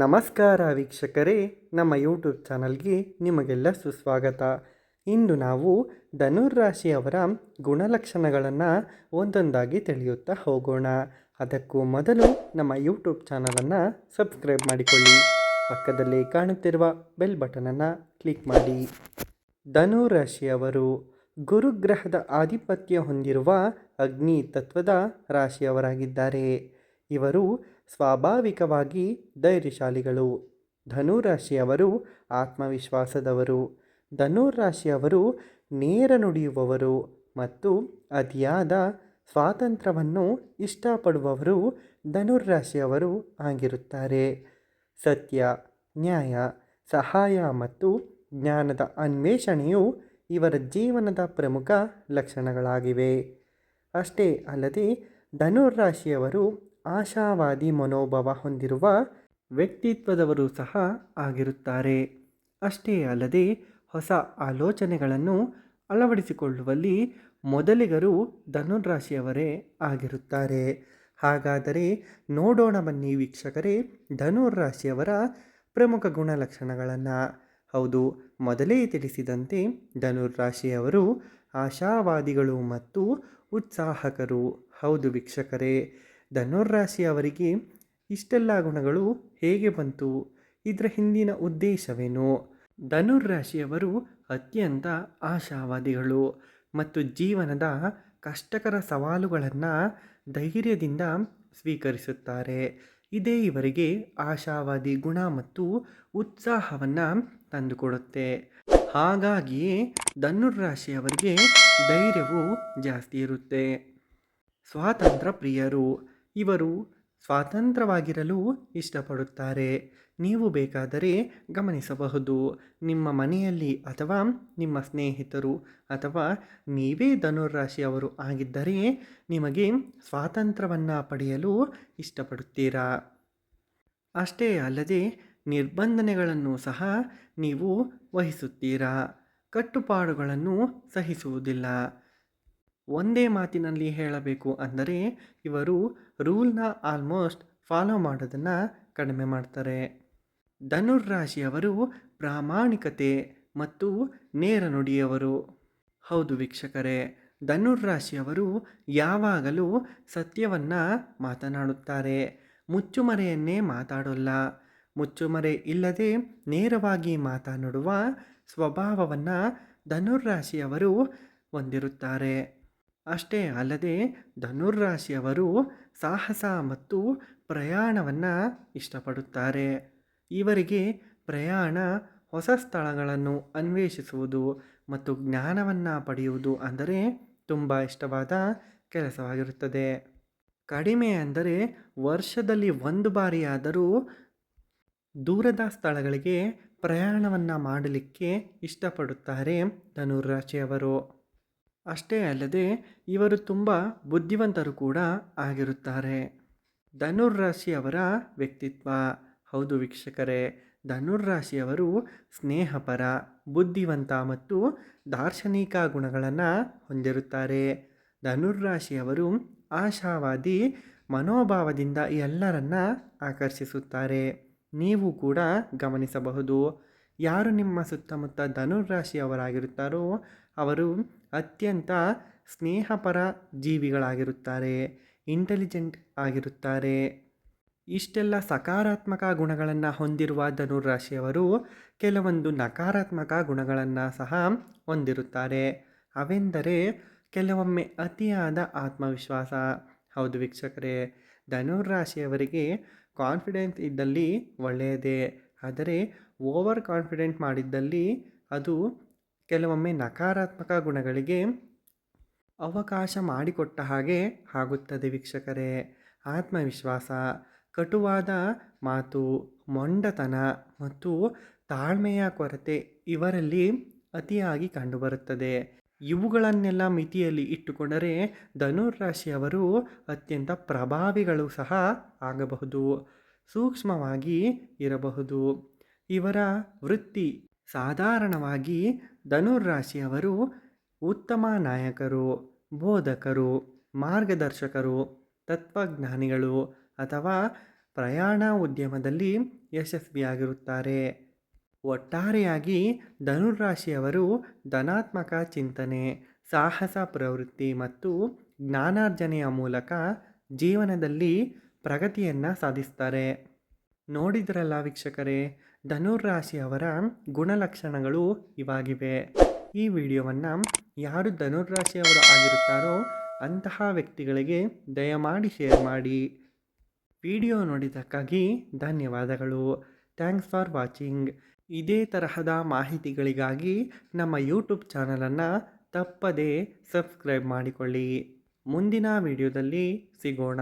ನಮಸ್ಕಾರ ವೀಕ್ಷಕರೇ, ನಮ್ಮ ಯೂಟ್ಯೂಬ್ ಚಾನಲ್ಗೆ ನಿಮಗೆಲ್ಲ ಸುಸ್ವಾಗತ. ಇಂದು ನಾವು ಧನುರಾಶಿಯವರ ಗುಣಲಕ್ಷಣಗಳನ್ನು ಒಂದೊಂದಾಗಿ ತಿಳಿಯುತ್ತಾ ಹೋಗೋಣ. ಅದಕ್ಕೂ ಮೊದಲು ನಮ್ಮ ಯೂಟ್ಯೂಬ್ ಚಾನಲನ್ನು ಸಬ್ಸ್ಕ್ರೈಬ್ ಮಾಡಿಕೊಳ್ಳಿ. ಪಕ್ಕದಲ್ಲಿ ಕಾಣುತ್ತಿರುವ ಬೆಲ್ ಬಟನನ್ನು ಕ್ಲಿಕ್ ಮಾಡಿ. ಧನುರಾಶಿಯವರು ಗುರುಗ್ರಹದ ಆಧಿಪತ್ಯ ಹೊಂದಿರುವ ಅಗ್ನಿ ತತ್ವದ ರಾಶಿಯವರಾಗಿದ್ದಾರೆ. ಇವರು ಸ್ವಾಭಾವಿಕವಾಗಿ ಧೈರ್ಯಶಾಲಿಗಳು. ಧನುರಾಶಿಯವರು ಆತ್ಮವಿಶ್ವಾಸದವರು. ಧನುರಾಶಿಯವರು ನೇರ ನುಡಿಯುವವರು ಮತ್ತು ಅತಿಯಾದ ಸ್ವಾತಂತ್ರ್ಯವನ್ನು ಇಷ್ಟಪಡುವವರು ಧನುರಾಶಿಯವರು ಆಗಿರುತ್ತಾರೆ. ಸತ್ಯ, ನ್ಯಾಯ, ಸಹಾಯ ಮತ್ತು ಜ್ಞಾನದ ಅನ್ವೇಷಣೆಯು ಇವರ ಜೀವನದ ಪ್ರಮುಖ ಲಕ್ಷಣಗಳಾಗಿವೆ. ಅಷ್ಟೇ ಅಲ್ಲದೆ ಧನುರಾಶಿಯವರು ಆಶಾವಾದಿ ಮನೋಭಾವ ಹೊಂದಿರುವ ವ್ಯಕ್ತಿತ್ವದವರು ಸಹ ಆಗಿರುತ್ತಾರೆ. ಅಷ್ಟೇ ಅಲ್ಲದೆ ಹೊಸ ಆಲೋಚನೆಗಳನ್ನು ಅಳವಡಿಸಿಕೊಳ್ಳುವಲ್ಲಿ ಮೊದಲಿಗರು ಧನುರಾಶಿಯವರೇ ಆಗಿರುತ್ತಾರೆ. ಹಾಗಾದರೆ ನೋಡೋಣ ಬನ್ನಿ ವೀಕ್ಷಕರೇ, ಧನುರಾಶಿಯವರ ಪ್ರಮುಖ ಗುಣಲಕ್ಷಣಗಳನ್ನು. ಹೌದು, ಮೊದಲೇ ತಿಳಿಸಿದಂತೆ ಧನುರಾಶಿಯವರು ಆಶಾವಾದಿಗಳು ಮತ್ತು ಉತ್ಸಾಹಕರು. ಹೌದು ವೀಕ್ಷಕರೇ, ಧನುರಾಶಿಯವರಿಗೆ ಇಷ್ಟೆಲ್ಲ ಗುಣಗಳು ಹೇಗೆ ಬಂತು? ಇದರ ಹಿಂದಿನ ಉದ್ದೇಶವೇನು? ಧನುರಾಶಿಯವರು ಅತ್ಯಂತ ಆಶಾವಾದಿಗಳು ಮತ್ತು ಜೀವನದ ಕಷ್ಟಕರ ಸವಾಲುಗಳನ್ನು ಧೈರ್ಯದಿಂದ ಸ್ವೀಕರಿಸುತ್ತಾರೆ. ಇದೇ ಇವರಿಗೆ ಆಶಾವಾದಿ ಗುಣ ಮತ್ತು ಉತ್ಸಾಹವನ್ನು ತಂದುಕೊಡುತ್ತೆ. ಹಾಗಾಗಿಯೇ ಧನುರಾಶಿಯವರಿಗೆ ಧೈರ್ಯವು ಜಾಸ್ತಿ ಇರುತ್ತೆ. ಸ್ವಾತಂತ್ರ್ಯ ಪ್ರಿಯರು. ಇವರು ಸ್ವಾತಂತ್ರ್ಯವಾಗಿರಲು ಇಷ್ಟಪಡುತ್ತಾರೆ. ನೀವು ಬೇಕಾದರೆ ಗಮನಿಸಬಹುದು, ನಿಮ್ಮ ಮನೆಯಲ್ಲಿ ಅಥವಾ ನಿಮ್ಮ ಸ್ನೇಹಿತರು ಅಥವಾ ನೀವೇ ಧನುರಾಶಿಯವರು ಆಗಿದ್ದರೆ ನಿಮಗೆ ಸ್ವಾತಂತ್ರ್ಯವನ್ನು ಪಡೆಯಲು ಇಷ್ಟಪಡುತ್ತೀರಾ. ಅಷ್ಟೇ ಅಲ್ಲದೆ ನಿರ್ಬಂಧನೆಗಳನ್ನು ಸಹ ನೀವು ವಹಿಸುತ್ತೀರಾ. ಕಟ್ಟುಪಾಡುಗಳನ್ನು ಸಹಿಸುವುದಿಲ್ಲ. ಒಂದೇ ಮಾತಿನಲ್ಲಿ ಹೇಳಬೇಕು ಅಂದರೆ ಇವರು ರೂಲ್ನ ಆಲ್ಮೋಸ್ಟ್ ಫಾಲೋ ಮಾಡೋದನ್ನು ಕಡಿಮೆ ಮಾಡ್ತಾರೆ. ಧನುರಾಶಿಯವರು ಪ್ರಾಮಾಣಿಕತೆ ಮತ್ತು ನೇರ ನುಡಿಯವರು. ಹೌದು ವೀಕ್ಷಕರೇ, ಧನುರಾಶಿಯವರು ಯಾವಾಗಲೂ ಸತ್ಯವನ್ನು ಮಾತನಾಡುತ್ತಾರೆ. ಮುಚ್ಚುಮರೆಯನ್ನೇ ಮಾತಾಡೋಲ್ಲ. ಮುಚ್ಚುಮರೆ ಇಲ್ಲದೆ ನೇರವಾಗಿ ಮಾತನಾಡುವ ಸ್ವಭಾವವನ್ನು ಧನುರಾಶಿಯವರು ಹೊಂದಿರುತ್ತಾರೆ. ಅಷ್ಟೇ ಅಲ್ಲದೆ ಧನುರಾಶಿಯವರು ಸಾಹಸ ಮತ್ತು ಪ್ರಯಾಣವನ್ನು ಇಷ್ಟಪಡುತ್ತಾರೆ. ಇವರಿಗೆ ಪ್ರಯಾಣ, ಹೊಸ ಸ್ಥಳಗಳನ್ನು ಅನ್ವೇಷಿಸುವುದು ಮತ್ತು ಜ್ಞಾನವನ್ನು ಪಡೆಯುವುದು ಅಂದರೆ ತುಂಬ ಇಷ್ಟವಾದ ಕೆಲಸವಾಗಿರುತ್ತದೆ. ಕಡಿಮೆ ಅಂದರೆ ವರ್ಷದಲ್ಲಿ ಒಂದು ಬಾರಿಯಾದರೂ ದೂರದ ಸ್ಥಳಗಳಿಗೆ ಪ್ರಯಾಣವನ್ನು ಮಾಡಲಿಕ್ಕೆ ಇಷ್ಟಪಡುತ್ತಾರೆ ಧನುರಾಶಿಯವರು. ಅಷ್ಟೇ ಅಲ್ಲದೆ ಇವರು ತುಂಬ ಬುದ್ಧಿವಂತರು ಕೂಡ ಆಗಿರುತ್ತಾರೆ. ಧನುರಾಶಿಯವರ ವ್ಯಕ್ತಿತ್ವ. ಹೌದು ವೀಕ್ಷಕರೇ, ಧನುರಾಶಿಯವರು ಸ್ನೇಹಪರ, ಬುದ್ಧಿವಂತ ಮತ್ತು ದಾರ್ಶನಿಕ ಗುಣಗಳನ್ನು ಹೊಂದಿರುತ್ತಾರೆ. ಧನುರಾಶಿಯವರು ಆಶಾವಾದಿ ಮನೋಭಾವದಿಂದ ಎಲ್ಲರನ್ನ ಆಕರ್ಷಿಸುತ್ತಾರೆ. ನೀವು ಕೂಡ ಗಮನಿಸಬಹುದು, ಯಾರು ನಿಮ್ಮ ಸುತ್ತಮುತ್ತ ಧನುರಾಶಿಯವರಾಗಿರುತ್ತಾರೋ ಅವರು ಅತ್ಯಂತ ಸ್ನೇಹಪರ ಜೀವಿಗಳಾಗಿರುತ್ತಾರೆ, ಇಂಟೆಲಿಜೆಂಟ್ ಆಗಿರುತ್ತಾರೆ. ಇಷ್ಟೆಲ್ಲ ಸಕಾರಾತ್ಮಕ ಗುಣಗಳನ್ನು ಹೊಂದಿರುವ ಧನುರಾಶಿಯವರು ಕೆಲವೊಂದು ನಕಾರಾತ್ಮಕ ಗುಣಗಳನ್ನು ಸಹ ಹೊಂದಿರುತ್ತಾರೆ. ಅವೆಂದರೆ ಕೆಲವೊಮ್ಮೆ ಅತಿಯಾದ ಆತ್ಮವಿಶ್ವಾಸ. ಹೌದು ವೀಕ್ಷಕರೇ, ಧನುರಾಶಿಯವರಿಗೆ ಕಾನ್ಫಿಡೆನ್ಸ್ ಇದ್ದಲ್ಲಿ ಒಳ್ಳೆಯದೇ, ಆದರೆ ಓವರ್ ಕಾನ್ಫಿಡೆಂಟ್ ಮಾಡಿದ್ದಲ್ಲಿ ಅದು ಕೆಲವೊಮ್ಮೆ ನಕಾರಾತ್ಮಕ ಗುಣಗಳಿಗೆ ಅವಕಾಶ ಮಾಡಿಕೊಟ್ಟ ಹಾಗೆ ಆಗುತ್ತದೆ ವೀಕ್ಷಕರೇ. ಆತ್ಮವಿಶ್ವಾಸ, ಕಟುವಾದ ಮಾತು, ಮೊಂಡತನ ಮತ್ತು ತಾಳ್ಮೆಯ ಕೊರತೆ ಇವರಲ್ಲಿ ಅತಿಯಾಗಿ ಕಂಡುಬರುತ್ತದೆ. ಇವುಗಳನ್ನೆಲ್ಲ ಮಿತಿಯಲ್ಲಿ ಇಟ್ಟುಕೊಂಡರೆ ಧನುರಾಶಿಯವರು ಅತ್ಯಂತ ಪ್ರಭಾವಿಗಳು ಸಹ ಆಗಬಹುದು. ಸೂಕ್ಷ್ಮವಾಗಿ ಇರಬಹುದು. ಇವರ ವೃತ್ತಿ. ಸಾಧಾರಣವಾಗಿ ಧನುರಾಶಿಯವರು ಉತ್ತಮ ನಾಯಕರು, ಬೋಧಕರು, ಮಾರ್ಗದರ್ಶಕರು, ತತ್ವಜ್ಞಾನಿಗಳು ಅಥವಾ ಪ್ರಯಾಣ ಉದ್ಯಮದಲ್ಲಿ ಯಶಸ್ವಿಯಾಗಿರುತ್ತಾರೆ. ಒಟ್ಟಾರೆಯಾಗಿ ಧನುರಾಶಿಯವರು ಧನಾತ್ಮಕ ಚಿಂತನೆ, ಸಾಹಸ ಪ್ರವೃತ್ತಿ ಮತ್ತು ಜ್ಞಾನಾರ್ಜನೆಯ ಮೂಲಕ ಜೀವನದಲ್ಲಿ ಪ್ರಗತಿಯನ್ನು ಸಾಧಿಸ್ತಾರೆ. ನೋಡಿದ್ರಲ್ಲ ವೀಕ್ಷಕರೇ, ಧನುರಾಶಿಯವರ ಗುಣಲಕ್ಷಣಗಳು ಇವಾಗಿವೆ. ಈ ವಿಡಿಯೋವನ್ನು ಯಾರು ಧನುರಾಶಿಯವರು ಆಗಿರುತ್ತಾರೋ ಅಂತಹ ವ್ಯಕ್ತಿಗಳಿಗೆ ದಯಮಾಡಿ ಶೇರ್ ಮಾಡಿ. ವಿಡಿಯೋ ನೋಡಿದ್ದಕ್ಕಾಗಿ ಧನ್ಯವಾದಗಳು. Thanks for watching. ಇದೇ ತರಹದ ಮಾಹಿತಿಗಳಿಗಾಗಿ ನಮ್ಮ ಯೂಟ್ಯೂಬ್ ಚಾನಲನ್ನು ತಪ್ಪದೇ ಸಬ್ಸ್ಕ್ರೈಬ್ ಮಾಡಿಕೊಳ್ಳಿ. ಮುಂದಿನ ವಿಡಿಯೋದಲ್ಲಿ ಸಿಗೋಣ.